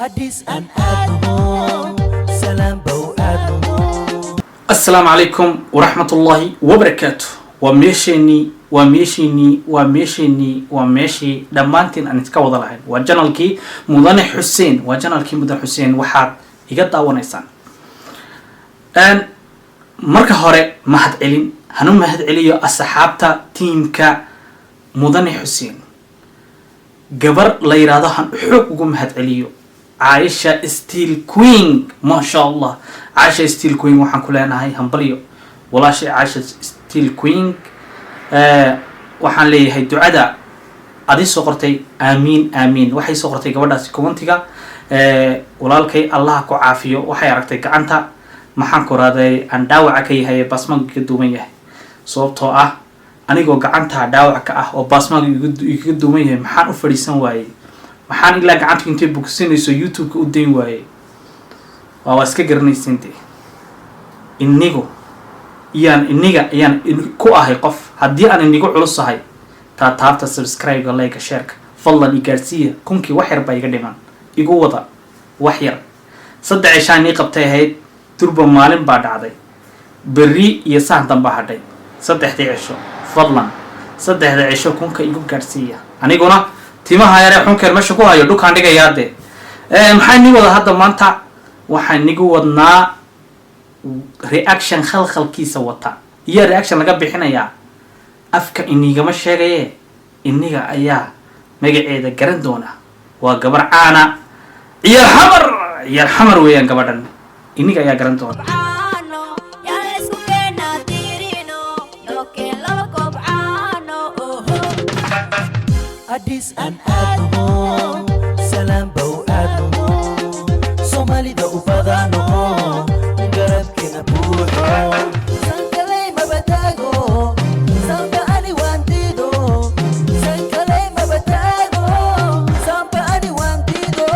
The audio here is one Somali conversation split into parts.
Addis and Admo, Salam Bow Admo. السلام عليكم ورحمة الله وبركاته وميشيني دمانتين أن نتكوض لهين وجنالكي مدن حسين waxaad iga daawanaysaan marka hore mahad celin hanu mahad celiyo asxaabta teamka mudan xuseen gabar la yiraahdo han xoog ugu mahad celiyo Aisha Steel Queen ما شاء الله عايشة ستيل كوين waxaan ku leenahay hambalyo walaashay Aisha Steel Queen waxaan leeyahay ducada adii soo qortay amiin waxay soo qortay gabadhaas commentiga walaalkay Allah ku caafiyo waxay aragtay gacanta maxaan ku raaday aan dhaawac ka yahay basmaga ka duuban yahay sababtoo ah anigoo gacanta dhaawac ka ah oo basmaga iga duuban yahay maxaan u fadhiisan waayay waxaan ilaa gacanta intay bogsinayso YouTube-ka u dayn waayay waa iska garanaysiintay iniga ayaan ku ahay qof haddii aan inigu culusahay taabta subscribe-ga like share-ka fadlan i gaarsiiya kunkii wax yar baa iga dhiman igu wada wax yar saddex cishaan ii qabtay ahayd durba maalin baa dhacday berri iyo saan dan baa hadhay saddexdii cisho fadlan saddexda cisho kunka igu gaarsiiya aniguna timaha yare xunkeer meesha ku hayo dhukaan dhigayaa de maxay ni wada hadda maanta waxaan nigu wadnaa reaction khalkhalkiisa wata iyo reaction laga bixinayaa afka inigama sheegaye iniga ayaa magaceeda garan doona waa gabar caana ciyaar xamar weeyaan gabadhan iniga ayaa garan doona Addis and Admo, Salam Bow Admo. Somali da ufadano, garab kina buho. Sankalay mabatago, samba ani wantido. Sankalay mabatago, samba ani wantido.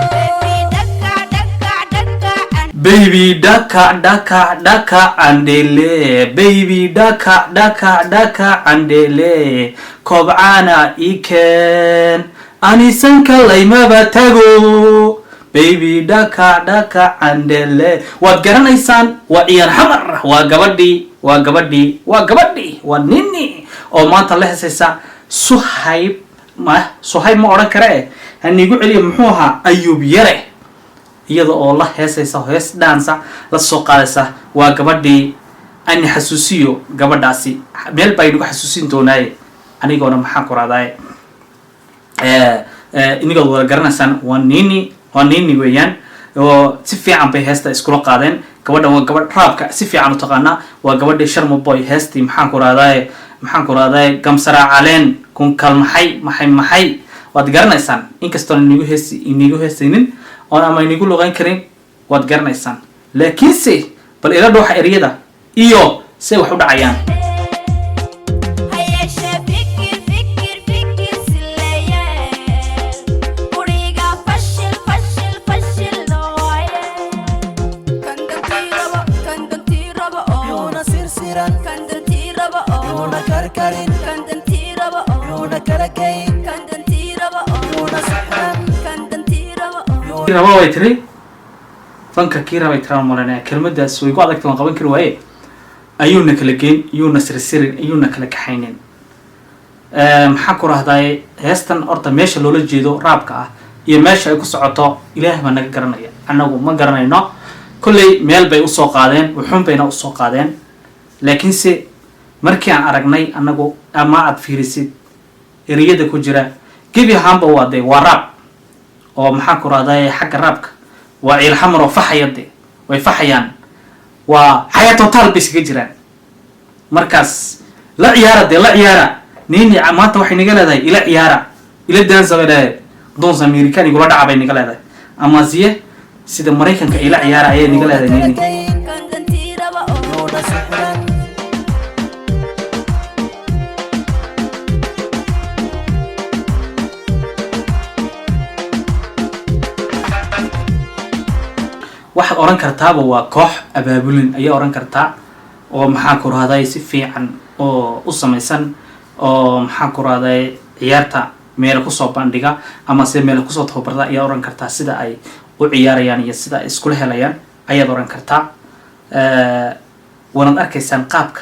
Baby daka andele baby daka andele kobcana iken anisan kalay maba tago baby daka andele waad garanaysaan waa ciyaar xamar waa gabadhii waa nini oo maanta la heesaysa suhayb ma oran kare hanigu celiyo muxuu ahaa ayub yare iyada oo la heesaysa hees dhansa la soo qaadaysa waa gabadhii ani xasuusiyo gabadhaasi meel baa igu xasuusin doonaaye anigoona maxaan ku raadaay inigood wada garanaysaan waa nini weeyaan oo si fiican bay heesta iskula qaadeen gabadhan waa gabadh raabka si fiican u taqaanaa waa gabadhii Sharma Boy heestii maxaan ku raadaay gamsara caleen kun kalmaxay maxay waad garanaysaan inkastoo inigu heesaynin oo ama inigu luqan karin waad garanaysaan laakiinse bal ila dhooxa eriyada iyo say wax u dhacayaan raba way tiri fanka kiira bay tiraan malanaa kelmadaas way ku adagtay waan qaban kari waaye ayuuna kala geyn ayuuna sirsirin ayuuna kala kaxaynin maxaan ku rahdaay heestan horta meesha loola jeedo raabka ah iyo meesha ay ku socoto ilaahay baa naga garanaya annagu ma garanayno kolley meel bay usoo qaadeen wuxuun bayna usoo qaadeen laakiinse markii aan aragnay annagu ama aad fiirisid eriyada ku jira gebi ahaanba waa dee waa raab oo maxaan ku rahdaay xagga raabka waa ciil xamar oo faxayade way faxayaan waa xayaa total bay iskaga jiraan markaas la ciyaara nini maanta waxay naga leedahay ila dansa bay leedahay doons american igula dhaca bay naga leedahay ama siye sida maraykanka ila ciyaara ayay naga leedahay nini waxaad oran kartaaba waa koox abaabulin ayaa oran kartaa oo maxaan ku rahday si fiican oo u samaysan oo maxaan ku rahday ciyaarta meel ku soo bandhiga ama si meel ku soo tababarda ayaa oran kartaa sida ay u ciyaarayaan iyo sida ay iskula helayaan ayaad oran kartaa. waanaad arkaysaan qaabka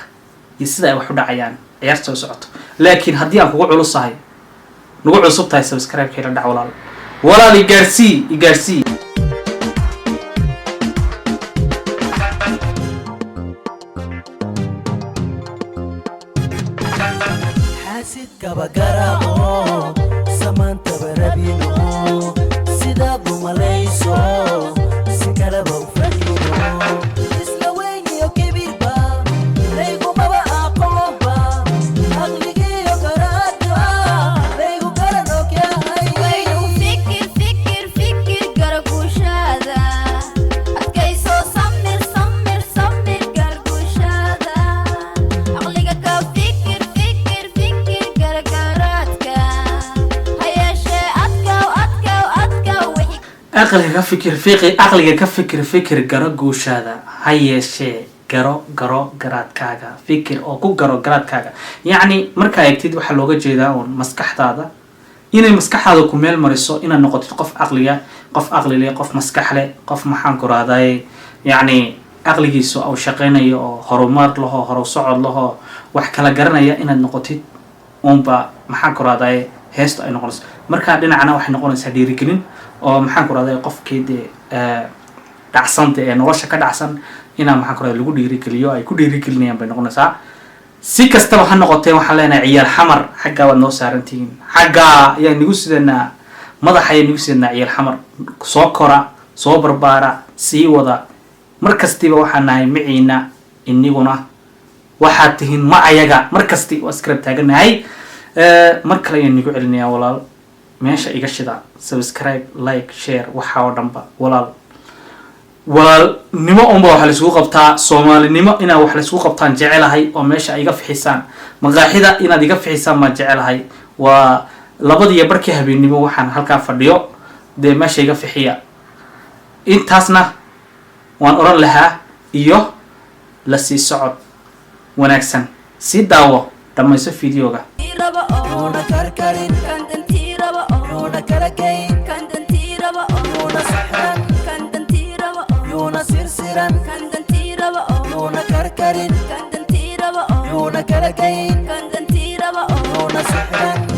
iyo sida ay wax u dhacayaan ciyaarta soo socoto. laakiin haddii aan kugu culusahay nagu cusub tahay subscribe kayla dhac walaal igaarsii حاسد كبقرة سمان تبربينو سيدا بماليسو سكرة بوفرينو إسلوين يو كبير با ريقو بابا أقوبا أغلقي يو كراتوا ريقو كرنوك يا هاي فكر قرقوش هذا أتكيسو سمر قرقوش هذا أغلقك فكر قرقراتك هيا شي أتكو وحي aqliga ka fikir garo guushaada ha yeeshee garo garaadkaaga fikir oo ku garo garaadkaaga. yacni markaa eegtid waxaa looga jeedaa uun maskaxdaada inay maskaxdaada ku meel mariso inaad noqotid qof aqli leh, qof maskax leh, qof maxaan ku rahday yacni aqligiisu uu shaqaynayo oo horumar laho horu socod laho wax kala garanaya inaad noqotid uunba maxaan ku rahday heesto ay noqonayso. markaa dhinacna waxay noqonaysaa dhiirigelin oo maxaan ku rahday qofkii dee dhacsanta ee nolosha ka dhacsan inaa maxaan ku rahday lagu dhiirigeliyo ay ku dhiirigelinayaan bay noqonaysaa. si kastaba ha noqotee waxaan leenahay ciyaar xamar xaggaa waad noo saarantihiin, xaggaa ayaa nagu sidanaa madaxa ayaa nagu sidanaa ciyaar xamar. soo kora, soo barbaara, sii wada, mar kastiba waxaan nahay maciina, iniguna waxaad tihiin ma ayaga mar kasti waa iskarab taaganahay. mar kale ayaan nigu celinayaa walaal, meesha iga shida subscribe, like, share, waxa oo dhanba walaalnimo unba waxa la isugu qabtaa, soomaalinimo inaad wax la isugu qabtaan jecelahay oo meesha iga fixisaan maqaaxida inaad iga fixisaan baan jecelahay. waa 2:15 habeenimo waxaan halkaa fadhiyo dee meesha iga fixiya. intaasna waan oran lahaa iyo la sii socod wanaagsan. sii daawo dhamayso videoga. يونا كركرين يونا كركين يونا سحران يونا سرسران يونا كركرين يونا كركين يونا سحران